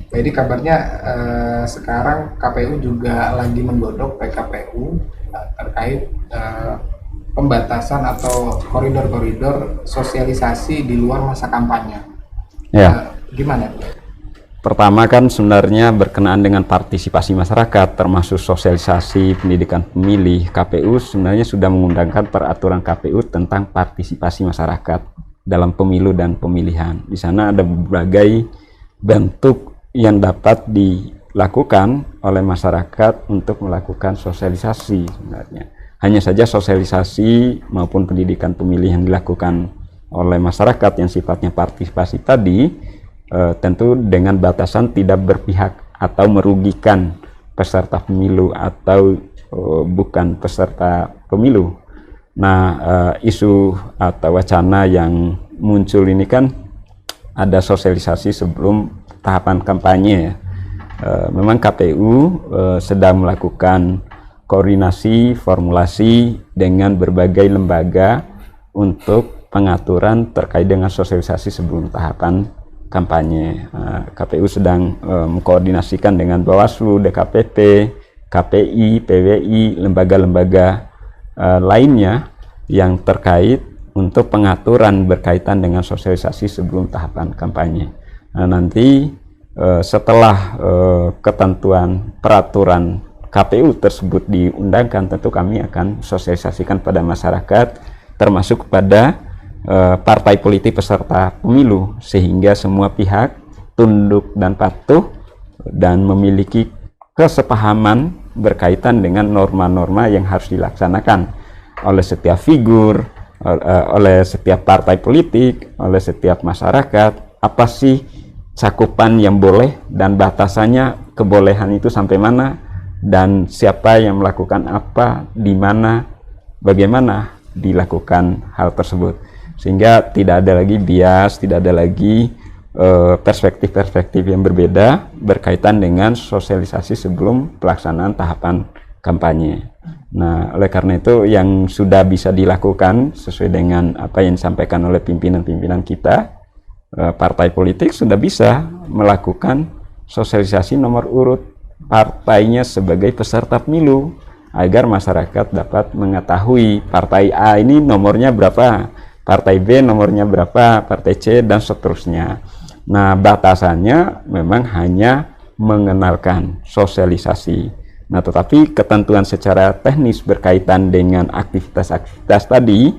Jadi kabarnya sekarang KPU juga lagi menggodok PKPU terkait pembatasan atau koridor-koridor sosialisasi di luar masa kampanye. Ya, Gimana? pertama kan sebenarnya berkenaan dengan partisipasi masyarakat, termasuk sosialisasi pendidikan pemilih. KPU sebenarnya sudah mengundangkan peraturan KPU tentang partisipasi masyarakat dalam pemilu dan pemilihan. Di sana ada berbagai bentuk yang dapat dilakukan oleh masyarakat untuk melakukan sosialisasi sebenarnya. Hanya saja sosialisasi maupun pendidikan pemilih yang dilakukan oleh masyarakat yang sifatnya partisipasi tadi tentu dengan batasan tidak berpihak atau merugikan peserta pemilu atau bukan peserta pemilu. Nah, isu atau wacana yang muncul ini kan ada sosialisasi sebelum tahapan kampanye. Memang KPU sedang melakukan koordinasi, formulasi dengan berbagai lembaga untuk pengaturan terkait dengan sosialisasi sebelum tahapan kampanye. KPU sedang mengkoordinasikan dengan Bawaslu, DKPP, KPI, PWI, lembaga-lembaga lainnya yang terkait untuk pengaturan berkaitan dengan sosialisasi sebelum tahapan kampanye. Nanti setelah ketentuan peraturan KPU tersebut diundangkan, tentu kami akan sosialisasikan pada masyarakat, termasuk kepada partai politik peserta pemilu, sehingga semua pihak tunduk dan patuh dan memiliki kesepahaman berkaitan dengan norma-norma yang harus dilaksanakan oleh setiap figur, oleh setiap partai politik, oleh setiap masyarakat. Apa sih cakupan yang boleh dan batasannya, kebolehan itu sampai mana, dan siapa yang melakukan apa, di mana, bagaimana dilakukan hal tersebut, sehingga tidak ada lagi bias, tidak ada lagi perspektif-perspektif yang berbeda berkaitan dengan sosialisasi sebelum pelaksanaan tahapan kampanye. Nah, oleh karena itu yang sudah bisa dilakukan sesuai dengan apa yang disampaikan oleh pimpinan-pimpinan kita, partai politik sudah bisa melakukan sosialisasi nomor urut partainya sebagai peserta pemilu, agar masyarakat dapat mengetahui partai A ini nomornya berapa, partai B nomornya berapa, partai C, dan seterusnya. Nah, batasannya memang hanya mengenalkan sosialisasi. Nah, tetapi ketentuan secara teknis berkaitan dengan aktivitas-aktivitas tadi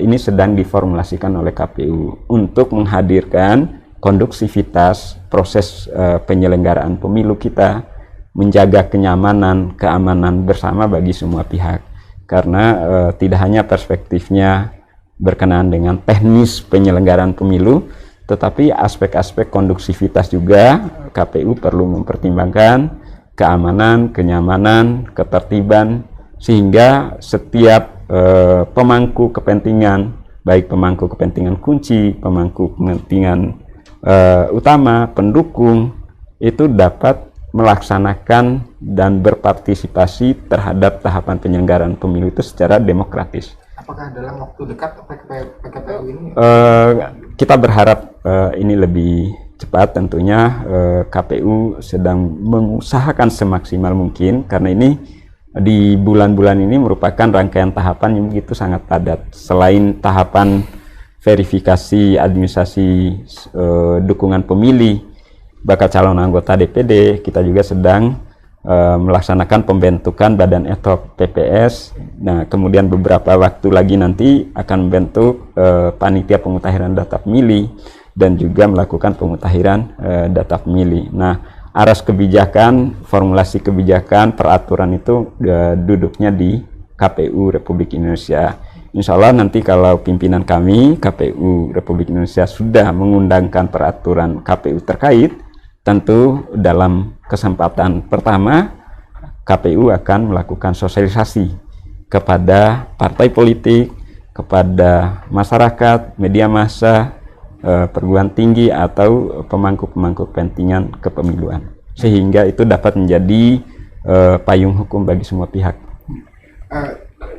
ini sedang diformulasikan oleh KPU untuk menghadirkan konduksivitas proses penyelenggaraan pemilu kita, menjaga kenyamanan, keamanan bersama bagi semua pihak. Karena tidak hanya perspektifnya berkenaan dengan teknis penyelenggaraan pemilu, tetapi aspek-aspek konduksivitas juga KPU perlu mempertimbangkan keamanan, kenyamanan, ketertiban, sehingga setiap pemangku kepentingan, baik pemangku kepentingan kunci, pemangku kepentingan utama, pendukung, itu dapat melaksanakan dan berpartisipasi terhadap tahapan penyelenggaraan pemilu itu secara demokratis. Apakah dalam waktu dekat PKPU ini? Kita berharap ini lebih cepat tentunya. KPU sedang mengusahakan semaksimal mungkin, karena ini di bulan-bulan ini merupakan rangkaian tahapan yang begitu sangat padat. Selain tahapan verifikasi administrasi dukungan pemilih, bakal calon anggota DPD, kita juga sedang melaksanakan pembentukan Badan Ad Hoc PPS. Nah, kemudian beberapa waktu lagi nanti akan membentuk panitia pemutahiran data pemilih dan juga melakukan pemutahiran data pemilih. Nah, aras kebijakan, formulasi kebijakan, peraturan itu duduknya di KPU Republik Indonesia. Insya Allah nanti kalau pimpinan kami KPU Republik Indonesia sudah mengundangkan peraturan KPU terkait, tentu dalam kesempatan pertama KPU akan melakukan sosialisasi kepada partai politik, kepada masyarakat, media massa, perguruan tinggi, atau pemangku-pemangku kepentingan kepemiluan, sehingga itu dapat menjadi payung hukum bagi semua pihak.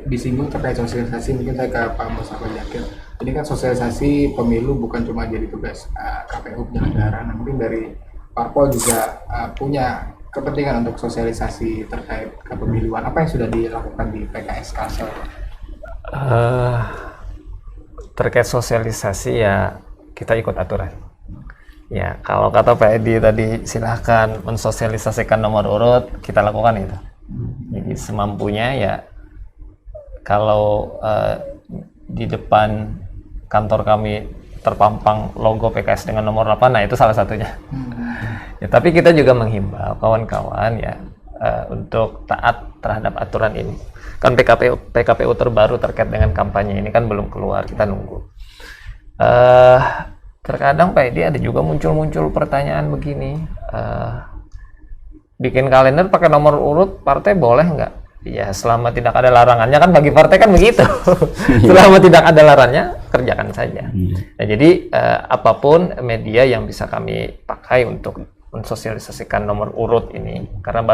Disinggung terkait sosialisasi, mungkin saya ke Pak Musafar Jakir. Ini kan sosialisasi pemilu bukan cuma jadi tugas KPU penyelenggara, mungkin dari parpol juga punya kepentingan untuk sosialisasi terkait kepemiluan. Apa yang sudah dilakukan di PKS Kalsel? Terkait sosialisasi ya kita ikut aturan. Ya kalau kata Pak Edi tadi silahkan mensosialisasikan nomor urut, kita lakukan itu. Jadi semampunya ya kalau di depan kantor kami terpampang logo PKS dengan nomor 8, nah itu salah satunya. Ya, tapi kita juga menghimbau kawan-kawan ya untuk taat terhadap aturan ini. Kan PKPU terbaru terkait dengan kampanye ini kan belum keluar, kita nunggu. Terkadang Pak Edi ada juga muncul pertanyaan begini, bikin kalender pakai nomor urut partai boleh nggak? Ya selama tidak ada larangannya, kan bagi partai kan begitu. Selama tidak ada larangannya, kerjakan saja. Nah, jadi apapun media yang bisa kami pakai untuk mensosialisasikan nomor urut ini, karena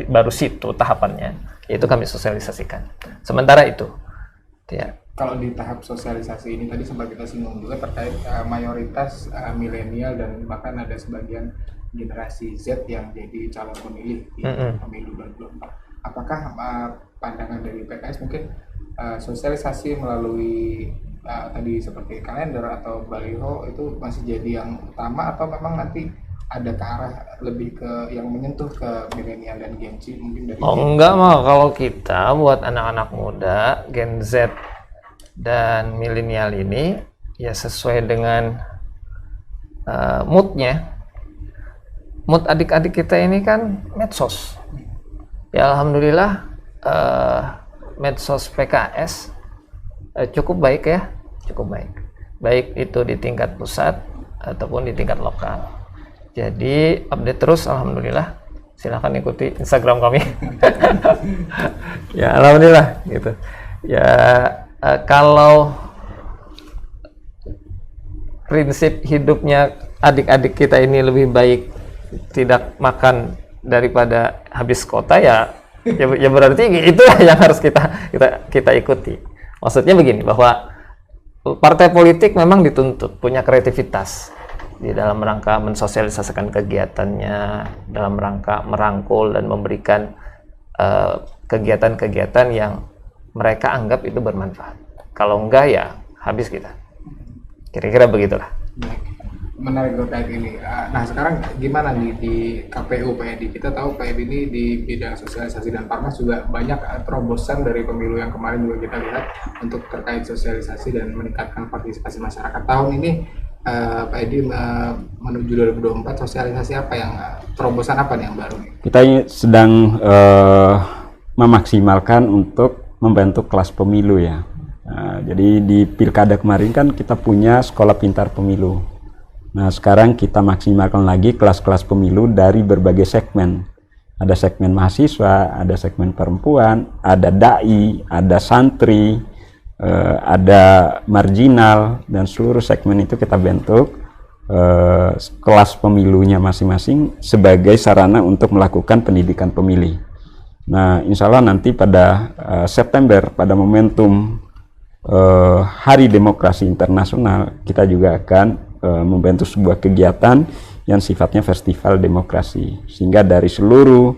baru situ tahapannya, yaitu kami sosialisasikan. Sementara itu, ya. Kalau di tahap sosialisasi ini tadi sempat kita singgung juga terkait mayoritas milenial dan bahkan ada sebagian generasi Z yang jadi calon pemilih di pemilu 2024. Apakah pandangan dari PKS mungkin sosialisasi melalui tadi seperti kalender atau baliho itu masih jadi yang utama, atau memang nanti ada ke arah lebih ke yang menyentuh ke milenial dan Gen Z mungkin dari enggak mah kalau kita buat anak-anak muda Gen Z dan milenial ini ya sesuai dengan moodnya. Mood adik-adik kita ini kan medsos. Ya alhamdulillah medsos PKS cukup baik ya, cukup baik. Baik itu di tingkat pusat ataupun di tingkat lokal. Jadi update terus alhamdulillah. Silahkan ikuti Instagram kami. Ya alhamdulillah gitu. Ya kalau prinsip hidupnya adik-adik kita ini lebih baik tidak makan daripada habis kota ya berarti itulah yang harus kita ikuti. Maksudnya begini, bahwa partai politik memang dituntut punya kreativitas di dalam rangka mensosialisasikan kegiatannya, dalam rangka merangkul dan memberikan kegiatan-kegiatan yang mereka anggap itu bermanfaat. Kalau enggak ya habis kita. Kira-kira begitulah. Menarik terkait ini. Nah sekarang gimana nih di KPU Pak Edi? Kita tahu Pak Edi ini di bidang sosialisasi dan Parmas juga banyak terobosan dari pemilu yang kemarin juga kita lihat untuk terkait sosialisasi dan meningkatkan partisipasi masyarakat. Tahun ini Pak Edi menuju 2024 sosialisasi apa yang terobosan apa nih yang baru? Kita sedang memaksimalkan untuk membentuk kelas pemilu ya. Jadi di pilkada kemarin kan kita punya sekolah pintar pemilu. Nah sekarang kita maksimalkan lagi kelas-kelas pemilu dari berbagai segmen. Ada segmen mahasiswa, ada segmen perempuan, ada dai, ada santri, ada marginal, dan seluruh segmen itu kita bentuk kelas pemilunya masing-masing sebagai sarana untuk melakukan pendidikan pemilih. Nah insya Allah nanti pada September pada momentum Hari Demokrasi Internasional kita juga akan membentuk sebuah kegiatan yang sifatnya festival demokrasi, sehingga dari seluruh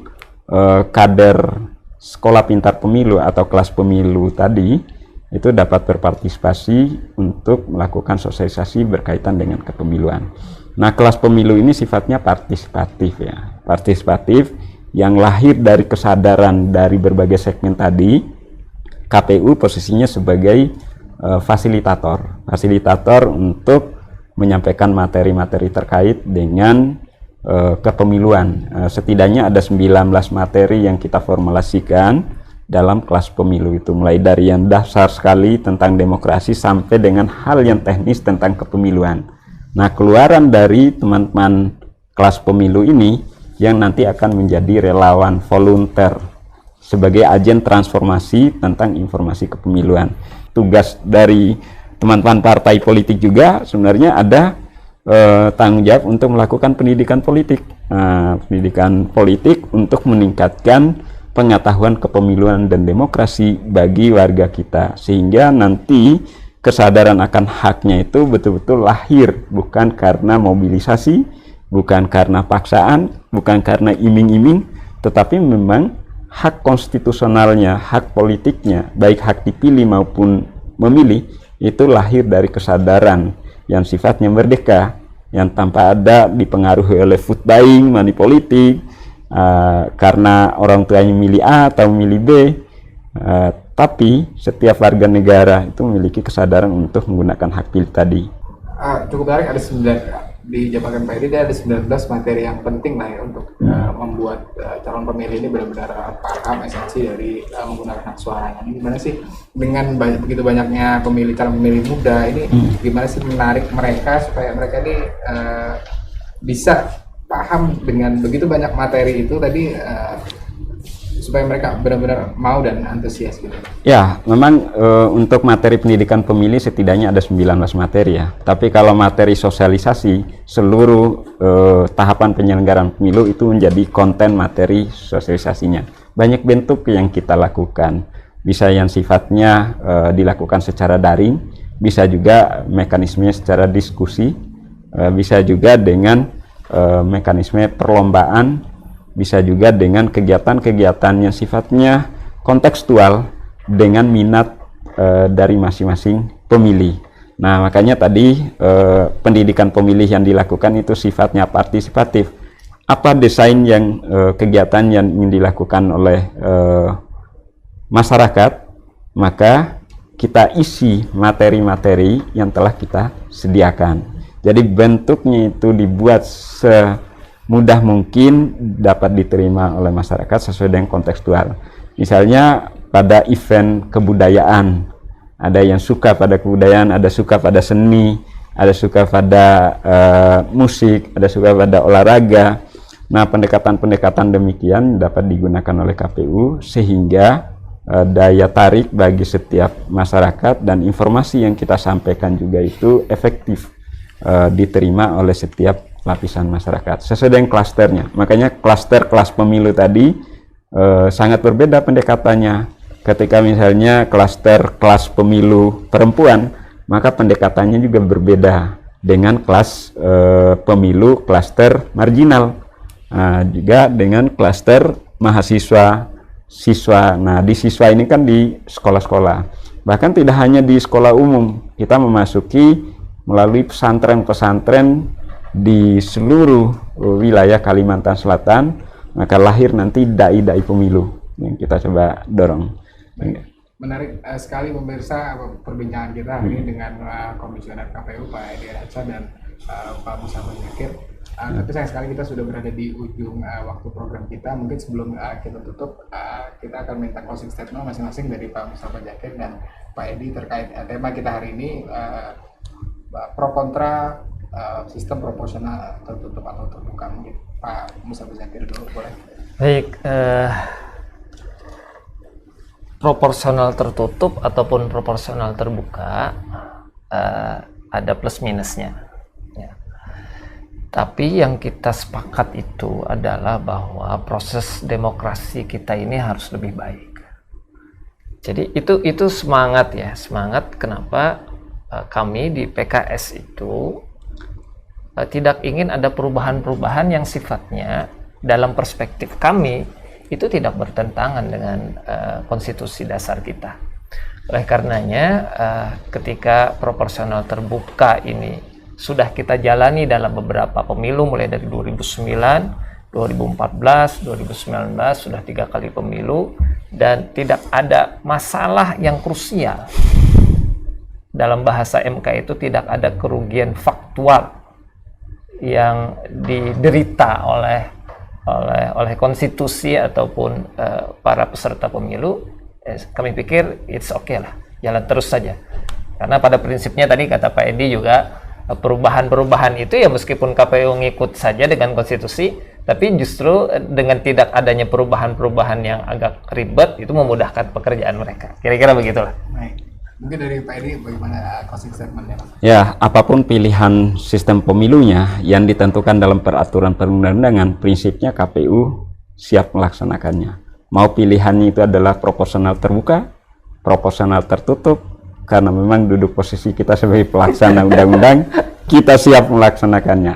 kader sekolah pintar pemilu atau kelas pemilu tadi itu dapat berpartisipasi untuk melakukan sosialisasi berkaitan dengan kepemiluan. Nah kelas pemilu ini sifatnya partisipatif ya, partisipatif yang lahir dari kesadaran dari berbagai segmen tadi. KPU posisinya sebagai fasilitator untuk menyampaikan materi-materi terkait dengan kepemiluan. Setidaknya ada 19 materi yang kita formulasikan dalam kelas pemilu itu, mulai dari yang dasar sekali tentang demokrasi sampai dengan hal yang teknis tentang kepemiluan. Nah keluaran dari teman-teman kelas pemilu ini yang nanti akan menjadi relawan volunteer sebagai agen transformasi tentang informasi kepemiluan. Tugas dari teman-teman partai politik juga sebenarnya ada tanggung jawab untuk melakukan pendidikan politik. Pendidikan politik untuk meningkatkan pengetahuan kepemiluan dan demokrasi bagi warga kita, sehingga nanti kesadaran akan haknya itu betul-betul lahir bukan karena mobilisasi, bukan karena paksaan, bukan karena iming-iming, tetapi memang hak konstitusionalnya, hak politiknya, baik hak dipilih maupun memilih, itu lahir dari kesadaran yang sifatnya merdeka, yang tanpa ada dipengaruhi oleh vote buying, money politik, karena orang tuanya milih A atau milih B, tapi setiap warga negara itu memiliki kesadaran untuk menggunakan hak pilih tadi. Cukup menarik, ada 9 dijabarkan Pak Edi, ada 19 materi yang penting lah ya untuk membuat calon pemilih ini benar-benar paham esensi dari menggunakan hak suaranya. Ini gimana sih dengan begitu banyaknya calon pemilih muda ini, gimana sih menarik mereka supaya mereka ini bisa paham dengan begitu banyak materi itu tadi, supaya mereka benar-benar mau dan antusias gitu. Ya, memang untuk materi pendidikan pemilih setidaknya ada 19 materi ya. Tapi kalau materi sosialisasi, seluruh tahapan penyelenggaraan pemilu itu menjadi konten materi sosialisasinya. Banyak bentuk yang kita lakukan. Bisa yang sifatnya dilakukan secara daring, bisa juga mekanismenya secara diskusi, bisa juga dengan mekanisme perlombaan, bisa juga dengan kegiatan-kegiatan yang sifatnya kontekstual dengan minat dari masing-masing pemilih. Nah, makanya tadi pendidikan pemilih yang dilakukan itu sifatnya partisipatif. Apa desain yang kegiatan yang ingin dilakukan oleh masyarakat, maka kita isi materi-materi yang telah kita sediakan. Jadi bentuknya itu dibuat mudah mungkin dapat diterima oleh masyarakat sesuai dengan kontekstual. Misalnya pada event kebudayaan, ada yang suka pada kebudayaan, ada suka pada seni, ada suka pada musik, ada suka pada olahraga. Nah, pendekatan-pendekatan demikian dapat digunakan oleh KPU sehingga daya tarik bagi setiap masyarakat dan informasi yang kita sampaikan juga itu efektif diterima oleh setiap lapisan masyarakat sesuai dengan klasternya. Makanya klaster kelas pemilu tadi sangat berbeda pendekatannya. Ketika misalnya klaster kelas pemilu perempuan, maka pendekatannya juga berbeda dengan kelas pemilu klaster marginal, juga dengan klaster mahasiswa siswa. Nah, di siswa ini kan di sekolah-sekolah, bahkan tidak hanya di sekolah umum, kita memasuki melalui pesantren-pesantren di seluruh wilayah Kalimantan Selatan, maka lahir nanti dai-dai pemilu yang kita coba dorong. Menarik sekali pemirsa perbincangan kita hari ini dengan Komisioner KPU Pak Edi Radsa dan Pak Mustafa Dzakir. Tapi sayang sekali kita sudah berada di ujung waktu program kita. Mungkin sebelum kita tutup, kita akan minta closing statement masing-masing dari Pak Mustafa Dzakir dan Pak Edi terkait tema kita hari ini, pro kontra sistem proporsional tertutup atau terbuka. Mungkin Pak Mustafa Dzakir dulu boleh. Baik, proporsional tertutup ataupun proporsional terbuka ada plus minusnya ya. Tapi yang kita sepakat itu adalah bahwa proses demokrasi kita ini harus lebih baik. Jadi itu semangat ya, semangat kenapa kami di PKS itu tidak ingin ada perubahan-perubahan yang sifatnya dalam perspektif kami itu tidak bertentangan dengan konstitusi dasar kita. Oleh karenanya, ketika proporsional terbuka ini sudah kita jalani dalam beberapa pemilu, mulai dari 2009, 2014, 2019, sudah 3 kali pemilu, dan tidak ada masalah yang krusial. Dalam bahasa MK itu tidak ada kerugian faktual yang diderita oleh konstitusi ataupun para peserta pemilu. Kami pikir it's okay lah, jalan terus saja. Karena pada prinsipnya tadi kata Pak Edi juga, perubahan-perubahan itu ya meskipun KPU ngikut saja dengan konstitusi, tapi justru dengan tidak adanya perubahan-perubahan yang agak ribet itu memudahkan pekerjaan mereka. Kira-kira begitulah. Baik. Mungkin dari Pak Edi bagaimana closing statement-nya? Ya, apapun pilihan sistem pemilunya yang ditentukan dalam peraturan perundang-undangan, prinsipnya KPU siap melaksanakannya. Mau pilihannya itu adalah proporsional terbuka, proporsional tertutup, karena memang duduk posisi kita sebagai pelaksana undang-undang, kita siap melaksanakannya.